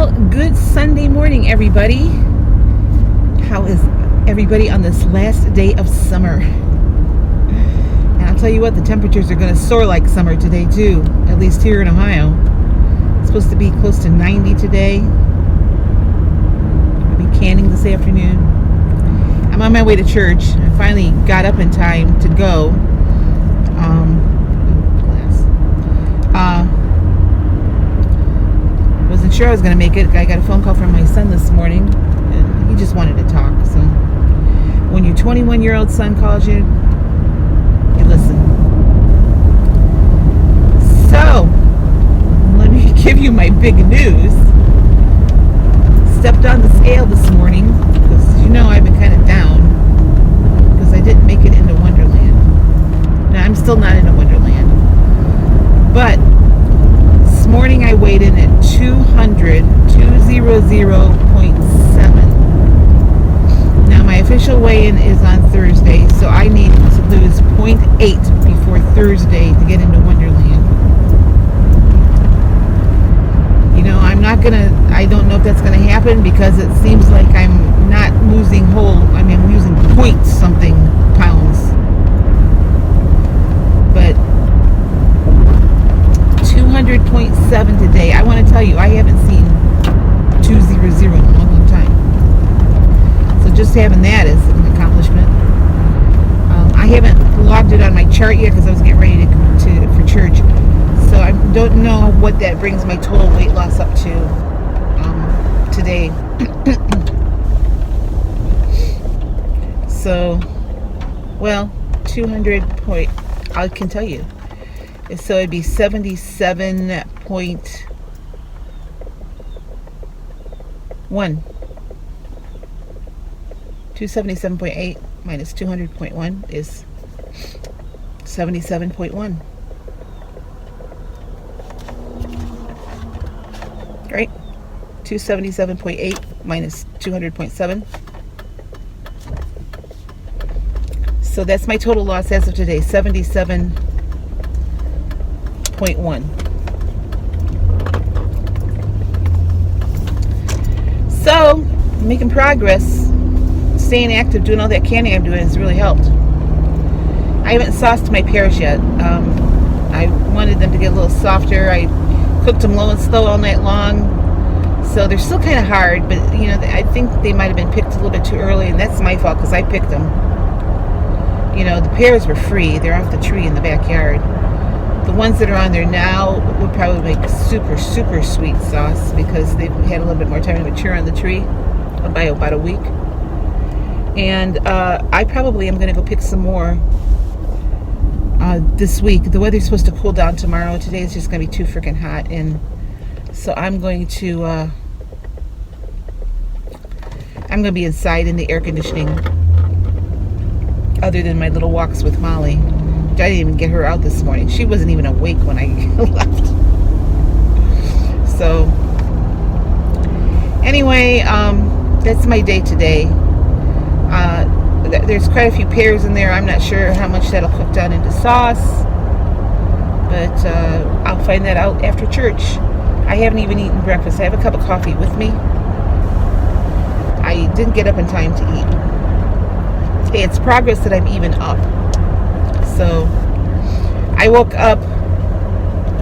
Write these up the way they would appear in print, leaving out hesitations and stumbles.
Well, good Sunday morning, everybody. How is everybody on this last day of summer? And I'll tell you what, the temperatures are going to soar like summer today, too. At least here in Ohio. It's supposed to be close to 90 today. I'll be canning this afternoon. I'm on my way to church. I finally got up in time to go. Wasn't sure I was going to make it. I got a phone call from my son this morning, and he just wanted to talk. So when your 21-year-old son calls you, you listen. So let me give you my big news. Stepped on the scale this morning because you know I've been kind of down because I didn't make it into Wonderland. Now I'm still not into Wonderland, but this morning I weighed in at 200.7. Now my official weigh-in is on Thursday, so I need to lose 0.8 before Thursday to get into Wonderland. You know, I don't know if that's gonna happen because it seems like I'm not losing I'm losing point something pounds. But 200.7 today. I want to tell you, I haven't seen 200 in a long time. So just having that is an accomplishment. I haven't logged it on my chart yet because I was getting ready for church. So I don't know what that brings my total weight loss up to today. So, well, 200 point, I can tell you. So it'd be 77.1. 277.8 minus 200.1 is 77.1. Right? 277.8 minus 200.7. So that's my total loss as of today, 77.1. So, making progress, staying active, doing all that canning I'm doing has really helped. I haven't sauced my pears yet. I wanted them to get a little softer. I cooked them low and slow all night long. So they're still kind of hard, but you know, I think they might have been picked a little bit too early, and that's my fault because I picked them. You know, the pears were free. They're off the tree in the backyard. The ones that are on there now would probably make super, super sweet sauce because they've had a little bit more time to mature on the tree by about a week. And I probably am going to go pick some more this week. The weather's supposed to cool down tomorrow. Today is just going to be too freaking hot. And so I'm going to be inside in the air conditioning other than my little walks with Molly. I didn't even get her out this morning. She wasn't even awake when I left. So anyway, that's my day today. There's quite a few pears in there. I'm not sure how much that'll cook down into sauce, but I'll find that out after church. I haven't even eaten breakfast. I have a cup of coffee with me. I didn't get up in time to eat. Hey, it's progress that I'm even up. So I woke up,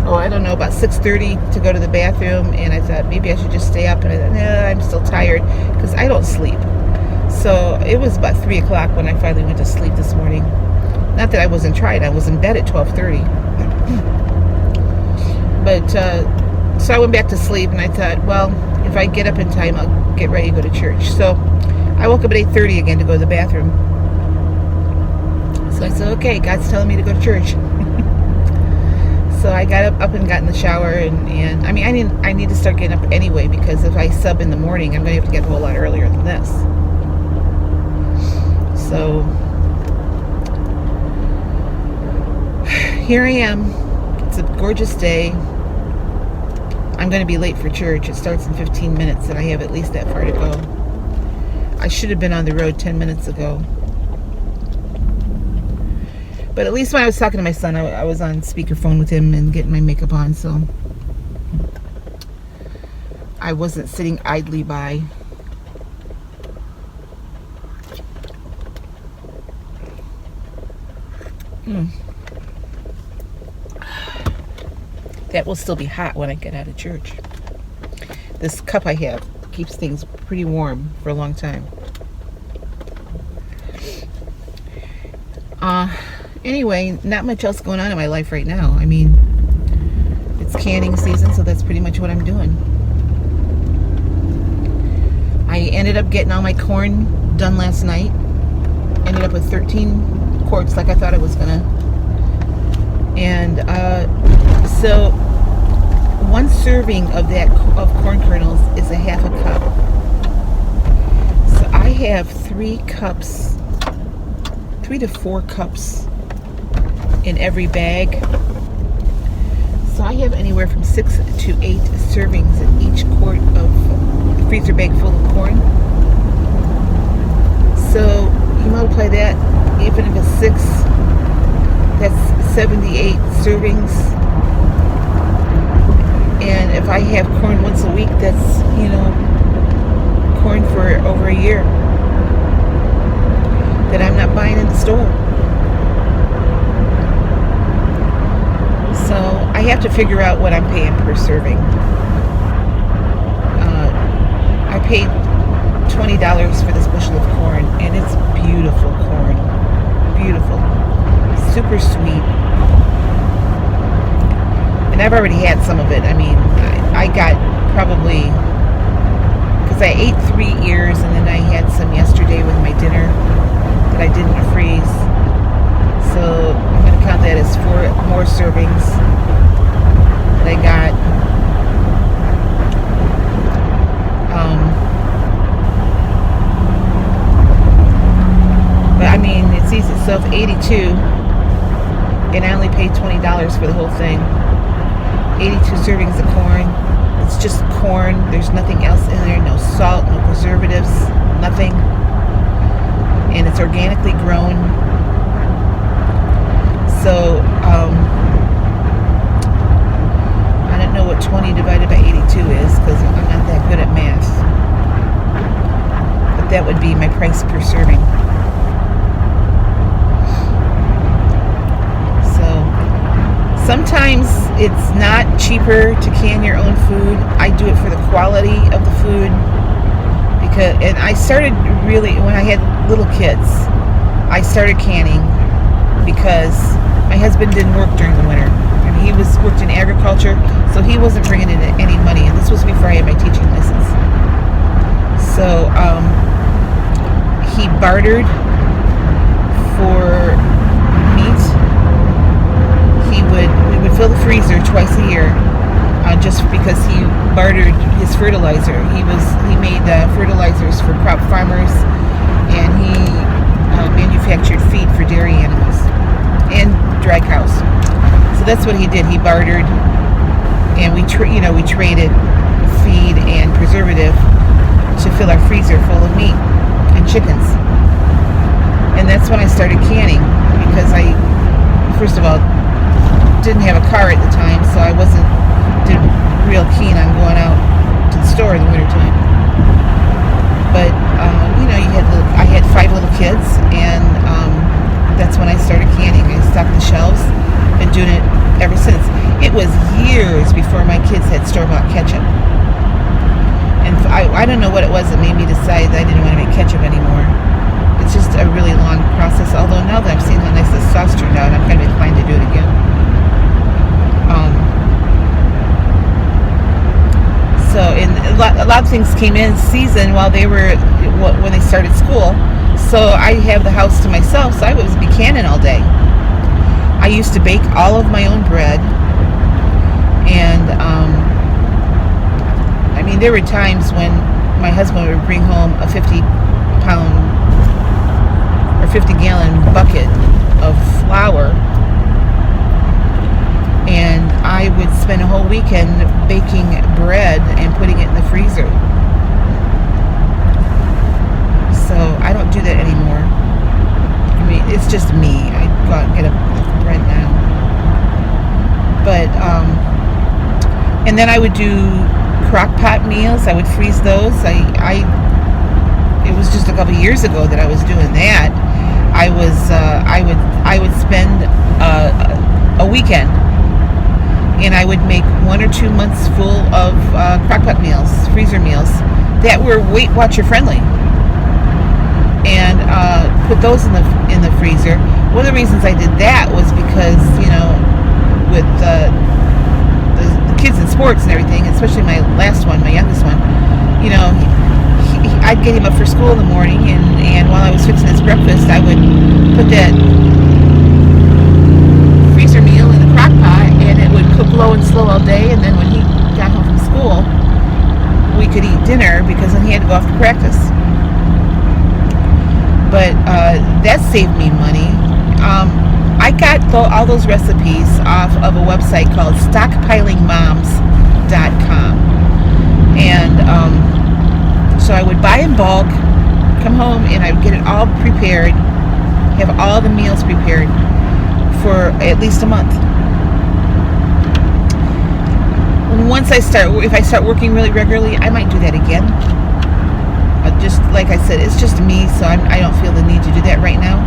I don't know, about 6:30 to go to the bathroom, and I thought maybe I should just stay up, and I thought, nah, I'm still tired because I don't sleep. So it was about 3 o'clock when I finally went to sleep this morning. Not that I wasn't tired. I was in bed at 12:30. But so I went back to sleep, and I thought, well, if I get up in time, I'll get ready to go to church. So I woke up at 8:30 again to go to the bathroom. So I said, okay, God's telling me to go to church. So I got up and got in the shower, and I mean, I need to start getting up anyway, because if I sub in the morning, I'm going to have to get a whole lot earlier than this. So here I am. It's a gorgeous day. I'm going to be late for church. It starts in 15 minutes, and I have at least that far to go. I should have been on the road 10 minutes ago. But at least when I was talking to my son, I was on speakerphone with him and getting my makeup on, so I wasn't sitting idly by. That will still be hot when I get out of church. This cup I have keeps things pretty warm for a long time. Anyway, not much else going on in my life right now. I mean, it's canning season, so that's pretty much what I'm doing. I ended up getting all my corn done last night. Ended up with 13 quarts like I thought I was gonna. And so one serving of corn kernels is a half a cup. So I have 3 to 4 cups in every bag. So I have anywhere from 6 to 8 servings in each quart of a freezer bag full of corn. So you multiply that, even if it's 6, that's 78 servings. And if I have corn once a week, that's, corn for over a year that I'm not buying in the store. So I have to figure out what I'm paying per serving. I paid $20 for this bushel of corn, and it's beautiful corn. Beautiful. Super sweet. And I've already had some of it. I mean, I got probably, because I ate 3 ears, and then I had some yesterday with my dinner that I didn't freeze. So I'm going to count that as 4 more servings that I got. But I mean, it's easy. So if 82, and I only paid $20 for the whole thing, 82 servings of corn. It's just corn. There's nothing else in there. No salt, no preservatives, nothing. And it's organically grown. So I don't know what 20 divided by 82 is, because I'm not that good at math. But that would be my price per serving. Sometimes it's not cheaper to can your own food. I do it for the quality of the food, and I started really when I had little kids. I started canning because my husband didn't work during the winter, and he worked in agriculture, so he wasn't bringing in any money. And this was before I had my teaching license. So he bartered for meat. We would fill the freezer twice a year, just because he bartered his fertilizer. He made fertilizers for crop farmers, and he manufactured feed for dairy animals and dry cows. So that's what he did. He bartered, and we traded feed and preservative to fill our freezer full of meat and chickens. And that's when I started canning, because I, first of all, didn't have a car at the time, so I wasn't real keen on going out to the store in the wintertime. But I had 5 little kids, and that's when I started canning. I stocked the shelves. Been doing it ever since. It was years before my kids had store-bought ketchup, and I don't know what it was that made me decide that I didn't want to make ketchup anymore. It's just a really long process. Although now that I've seen how nice the sauce turned out, I'm kind of inclined to do it again. So a lot of things came in season while when they started school. So I have the house to myself, so I would be canning all day. I used to bake all of my own bread, and I mean, there were times when my husband would bring home a 50-pound or 50-gallon bucket of flour, and I would spend a whole weekend baking bread and putting it in the freezer. So I don't do that anymore. I mean, it's just me. I go out and get a bread now. But and then I would do crock pot meals. I would freeze those. It was just a couple years ago that I was doing that. I would spend a weekend, and I would make 1 or 2 months full of crock pot meals, freezer meals that were Weight Watcher friendly, and put those in the freezer. One of the reasons I did that was because, with the kids in sports and everything, especially my last one, my youngest one, I'd get him up for school in the morning, and while I was fixing his breakfast, I would put that freezer meal in the crock pot, and it would cook low and slow all day, and then when he got home from school, we could eat dinner, because then he had to go off to practice. But that saved me money. I got all those recipes off of a website called stockpilingmoms.com, and so I would buy in bulk, come home, and I would get it all prepared, have all the meals prepared for at least a month. If I start working really regularly, I might do that again. Just like I said, it's just me, so I don't feel the need to do that right now,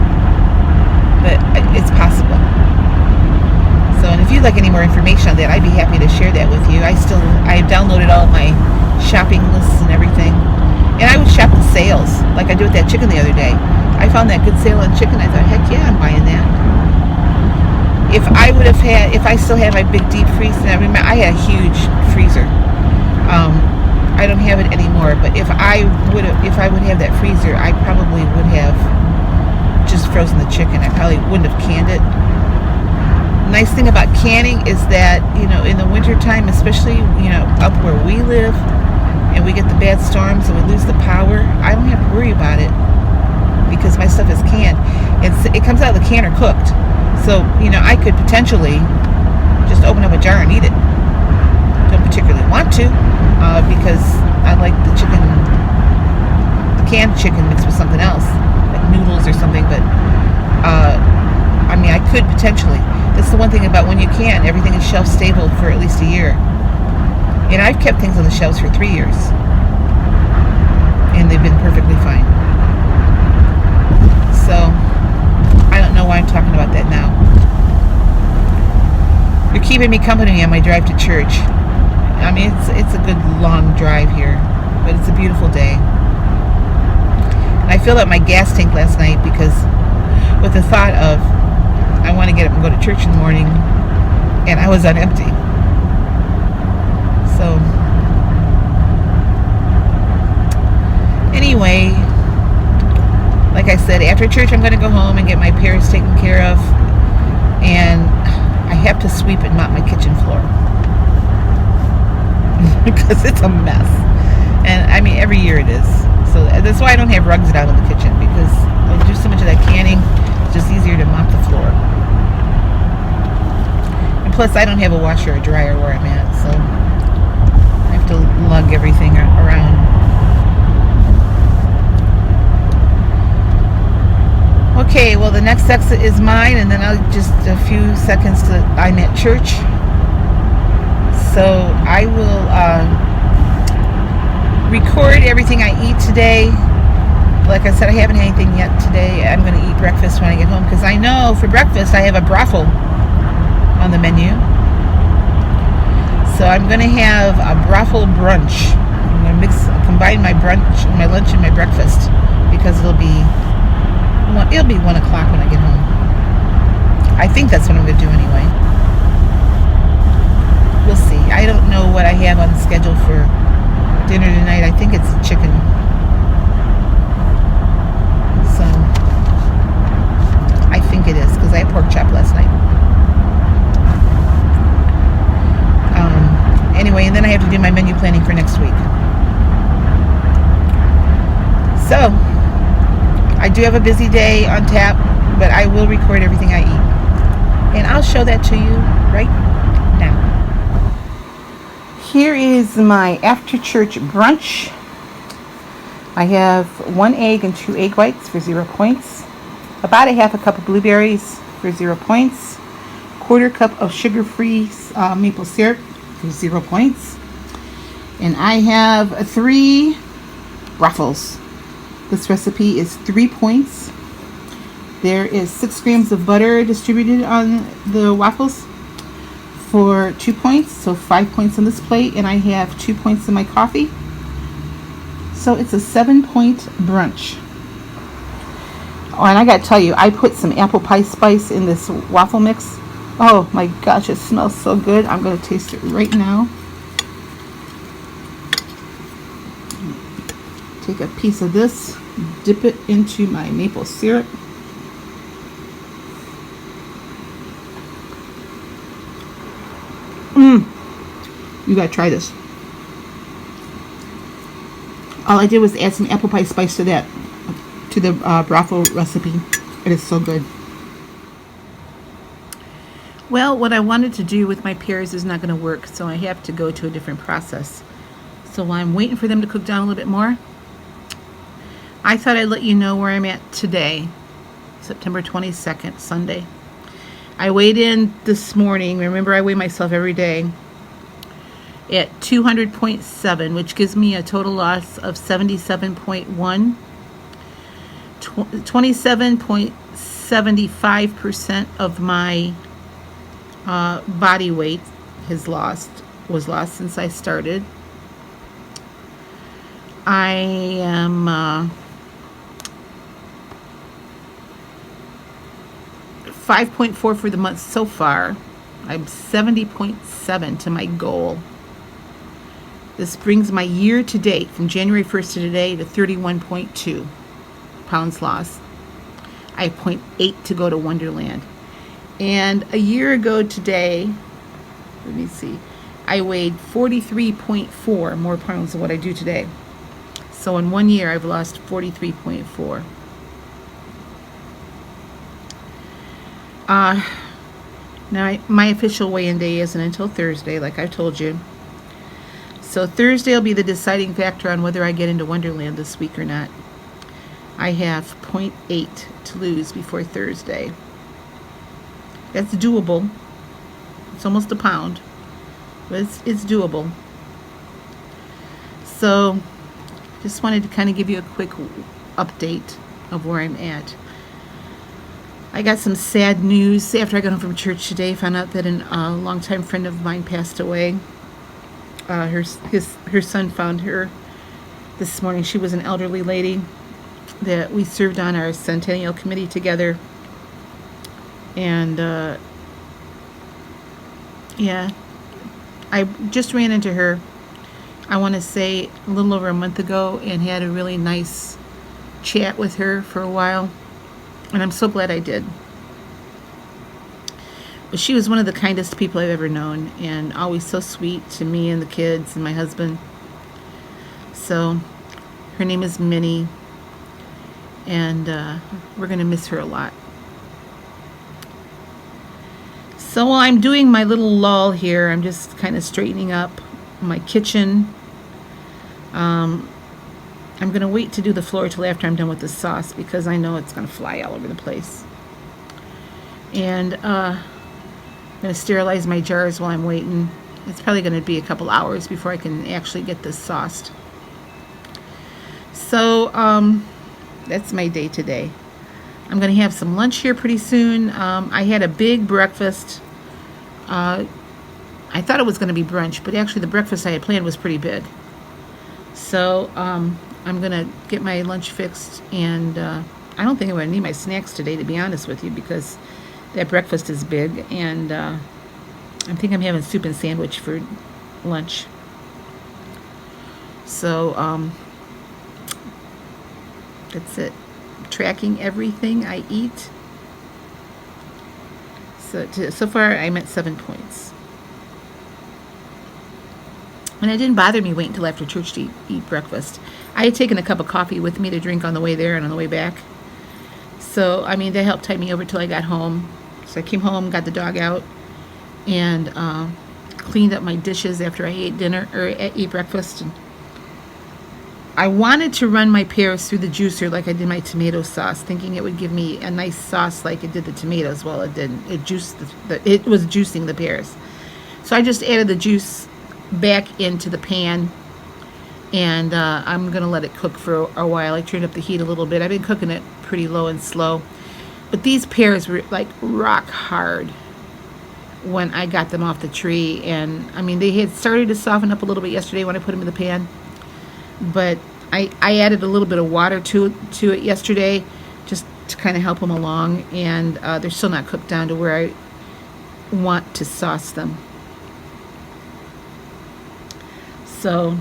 but it's possible. So, and if you'd like any more information on that, I'd be happy to share that with you. I've downloaded all of my shopping lists and everything, and I would shop the sales, like I did with that chicken the other day. I found that good sale on chicken. I thought, heck yeah, I'm buying that. If I still have my big deep freeze, and I remember I had a huge freezer. I don't have it anymore, but if I would have that freezer, I probably would have just frozen the chicken. I probably wouldn't have canned it. Nice thing about canning is that, in the winter time, especially, up where we live, and we get the bad storms and we lose the power, I don't have to worry about it, because my stuff is canned. It comes out of the can or cooked. So, I could potentially just open up a jar and eat it. Don't particularly want to, because I like the canned chicken mixed with something else, like noodles or something, but, I could potentially. That's the one thing about when you can, everything is shelf stable for at least a year. And I've kept things on the shelves for 3 years, and they've been perfectly fine. So, I don't know why I'm talking about that now. You're keeping me company on my drive to church. It's a good long drive here, but it's a beautiful day. And I filled up my gas tank last night, because with the thought of I want to get up and go to church in the morning, and I was on empty. So anyway, like I said, after church I'm going to go home and get my Paris taken care of, and I have to sweep and mop my kitchen floor because it's a mess. And every year it is. So that's why I don't have rugs down in the kitchen, because I do so much of that canning. It's just easier to mop the floor. And plus, I don't have a washer or dryer where I'm at, so I have to lug everything around. Okay, well, the next exit is mine, and then just a few seconds to I'm at church. So I will record everything I eat today. Like I said, I haven't had anything yet today. I'm going to eat breakfast when I get home, because I know for breakfast I have a brothel on the menu. So I'm going to have a brothel brunch. I'm going to combine my brunch, my lunch, and my breakfast, because it'll be 1 o'clock when I get home. I think that's what I'm going to do anyway. We'll see. I don't know what I have on the schedule for dinner tonight. I think it's chicken. So I think it is, because I had pork chop last night. Anyway, and then I have to do my menu planning for next week. So I do have a busy day on tap, but I will record everything I eat, and I'll show that to you right now. Here is my after church brunch. I have 1 egg and 2 egg whites for 0 points, about a half a cup of blueberries for 0 points, 1/4 cup of sugar-free maple syrup for 0 points, And I have 3 waffles. This recipe is 3 points. There is 6 grams of butter distributed on the waffles for 2 points. So 5 points on this plate, and I have 2 points in my coffee. So it's a 7-point brunch. Oh, and I gotta tell you, I put some apple pie spice in this waffle mix. Oh my gosh, it smells so good. I'm gonna taste it right now. Take a piece of this, dip it into my maple syrup. You gotta try this. All I did was add some apple pie spice to that, to the brothel recipe. It is so good. Well, what I wanted to do with my pears is not going to work, so I have to go to a different process. So while I'm waiting for them to cook down a little bit more, I thought I'd let you know where I'm at today, September 22nd, Sunday. I weighed in this morning. Remember, I weigh myself every day at 200.7, which gives me a total loss of 77.1. 27.75% of my body weight was lost since I started. I am 5.4 for the month so far. I'm 70.7 to my goal. This brings my year to date from January 1st to today to 31.2 pounds lost. I have 0.8 to go to Wonderland. And a year ago today, let me see, I weighed 43.4 more pounds than what I do today. So in 1 year, I've lost 43.4. Now, my official weigh-in day isn't until Thursday, like I told you. So Thursday will be the deciding factor on whether I get into Wonderland this week or not. I have 0.8 to lose before Thursday. That's doable. It's almost a pound, but it's doable. So just wanted to kind of give you a quick update of where I'm at. I got some sad news after I got home from church today. Found out that a longtime friend of mine passed away. Her son found her this morning. She was an elderly lady that we served on our Centennial Committee together. And yeah, I just ran into her, I want to say a little over a month ago, and had a really nice chat with her for a while. And I'm so glad I did. But she was one of the kindest people I've ever known, and always so sweet to me and the kids and my husband. So her name is Minnie, and we're going to miss her a lot. So while I'm doing my little lull here, I'm just kind of straightening up my kitchen. I'm going to wait to do the floor till after I'm done with the sauce, because I know it's going to fly all over the place. And I'm going to sterilize my jars while I'm waiting. It's probably going to be a couple hours before I can actually get this sauced. So that's my day today. I'm going to have some lunch here pretty soon. I had a big breakfast. I thought it was going to be brunch, but actually the breakfast I had planned was pretty big. So I'm going to get my lunch fixed, and I don't think I'm going to need my snacks today, to be honest with you, because that breakfast is big, and I think I'm having soup and sandwich for lunch. So that's it. Tracking everything I eat. So far I'm at 7 points. And it didn't bother me waiting until after church to eat breakfast. I had taken a cup of coffee with me to drink on the way there and on the way back. So, I mean, that helped tide me over till I got home. So I came home, got the dog out, and cleaned up my dishes after I ate dinner, or ate breakfast. And I wanted to run my pears through the juicer like I did my tomato sauce, thinking it would give me a nice sauce like it did the tomatoes. Well, it didn't. It was juicing the pears. So I just added the juice back into the pan And I'm gonna let it cook for a while. I turned up the heat a little bit. I've been cooking it pretty low and slow, but these pears were like rock hard when I got them off the tree. And I mean, they had started to soften up a little bit yesterday when I put them in the pan, but I added a little bit of water to it yesterday just to kind of help them along, and they're still not cooked down to where I want to sauce them. So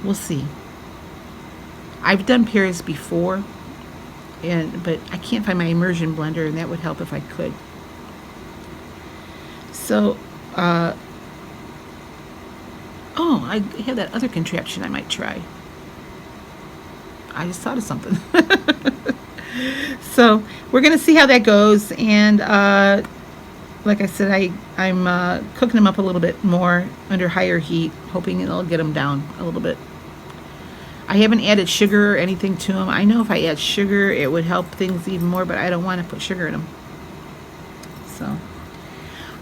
we'll see. I've done pears before, but I can't find my immersion blender, and that would help if I could. So, oh, I have that other contraption I might try. I just thought of something. So we're gonna see how that goes, and like I said, I'm cooking them up a little bit more under higher heat, hoping it'll get them down a little bit. I haven't added sugar or anything to them. I know if I add sugar, it would help things even more, but I don't want to put sugar in them. So,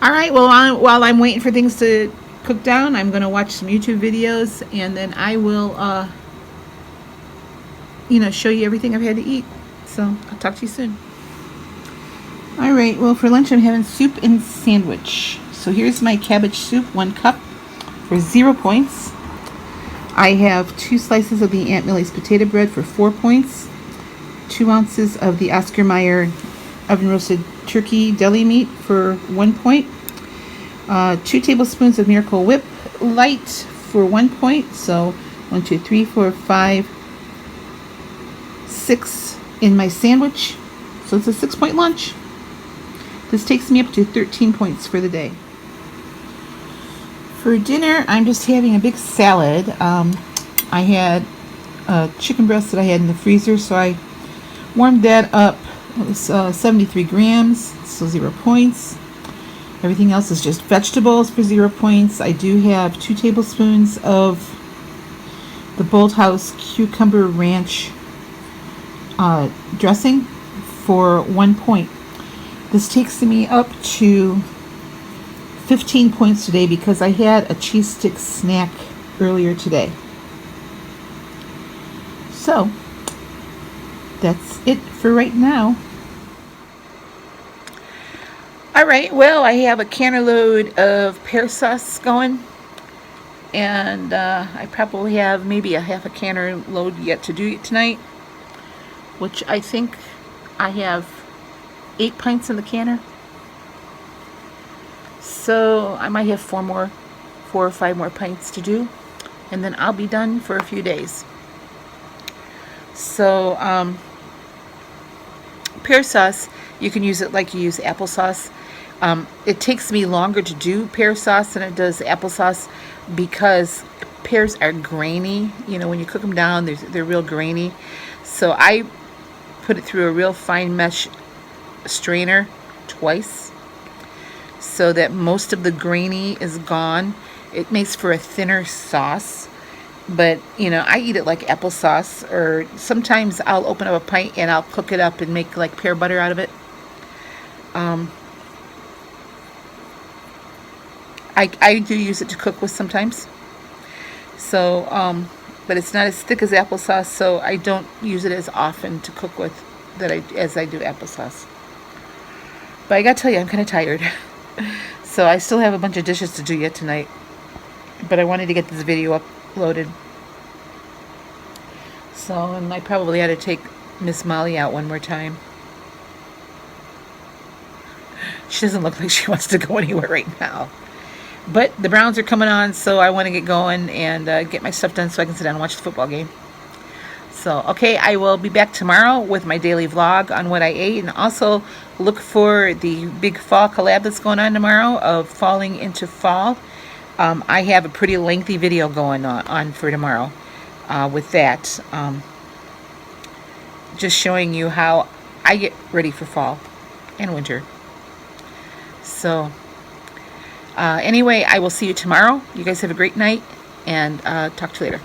all right. Well, while I'm waiting for things to cook down, I'm going to watch some YouTube videos, and then I will, show you everything I've had to eat. So I'll talk to you soon. All right. Well, for lunch, I'm having soup and sandwich. So here's my cabbage soup, 1 cup for 0 points. I have 2 slices of the Aunt Millie's potato bread for 4 points, 2 ounces of the Oscar Mayer oven roasted turkey deli meat for 1 point, 2 tablespoons of Miracle Whip Light for 1 point. So 1, 2, 3, 4, 5, 6 in my sandwich. So it's a 6-point lunch. This takes me up to 13 points for the day. For dinner, I'm just having a big salad. I had chicken breast that I had in the freezer, so I warmed that up. It was 73 grams, so 0 points. Everything else is just vegetables for 0 points. I do have 2 tablespoons of the Bold House Cucumber Ranch dressing for 1 point. This takes me up to 15 points today because I had a cheese stick snack earlier today. So that's it for right now. All right, well, I have a canner load of pear sauce going, and I probably have maybe a half a canner load yet to do tonight, which I think I have 8 pints in the canner. So I might have 4 or 5 more pints to do, and then I'll be done for a few days. So pear sauce, you can use it like you use applesauce. It takes me longer to do pear sauce than it does applesauce because pears are grainy. When you cook them down, they're real grainy. So I put it through a real fine mesh strainer twice, so that most of the grainy is gone. It makes for a thinner sauce, but I eat it like applesauce, or sometimes I'll open up a pint and I'll cook it up and make like pear butter out of it. I do use it to cook with sometimes. So, but it's not as thick as applesauce, so I don't use it as often to cook with as I do applesauce. But I gotta tell you, I'm kind of tired. So I still have a bunch of dishes to do yet tonight, but I wanted to get this video uploaded. So, and I probably ought to take Miss Molly out one more time. She doesn't look like she wants to go anywhere right now. But the Browns are coming on, so I want to get going and get my stuff done so I can sit down and watch the football game. So, okay, I will be back tomorrow with my daily vlog on what I ate, and also look for the big fall collab that's going on tomorrow of falling into fall. I have a pretty lengthy video going on for tomorrow with that. Just showing you how I get ready for fall and winter. So, anyway, I will see you tomorrow. You guys have a great night, and talk to you later.